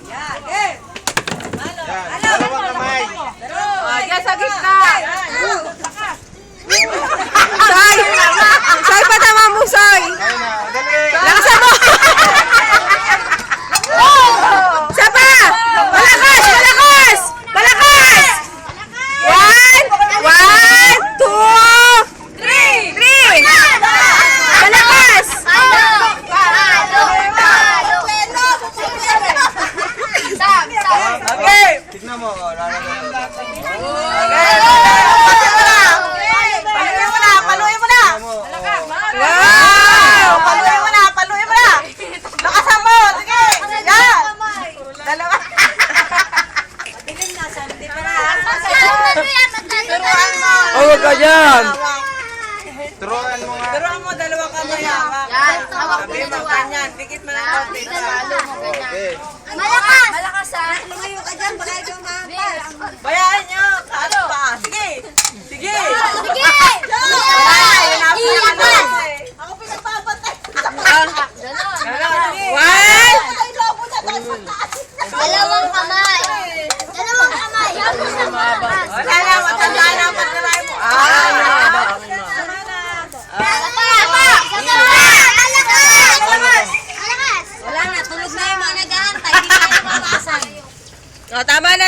Yan, game. Dalawang kamay. Diyan sa gitna. Soy! Soy, patama mo, Soy! Ayun na, dali. Lakasan mo! Isa pa! Malakas! Malakas! Malakas! 1, 2, 3! Malakas! Okay. Tignan mo, lalagyan mo. Paluin mo na. Tignan mo. Wow! Paluin mo na. Lakasan mo. Sige. Yan. Dalawa. Hindi pa na. Turuan mo. Oh, ka dyan! Turuan mo nga. Turuan mo, dalawa kamay hawak. Yan, hawak mo Sabi mo, dalawa. ganyan. Dikit mo na konti. Okay. Malakas! Malakas ha? Lumayo ka dyan, baka ikaw mahampas. Bayaan nyo. Ano pa? Sige. Sige. Sige! Ako pinagpapatay. Ganon. One! Dalawang kamay. Dalawang kamay. Yan mo sa malakas. Salamat.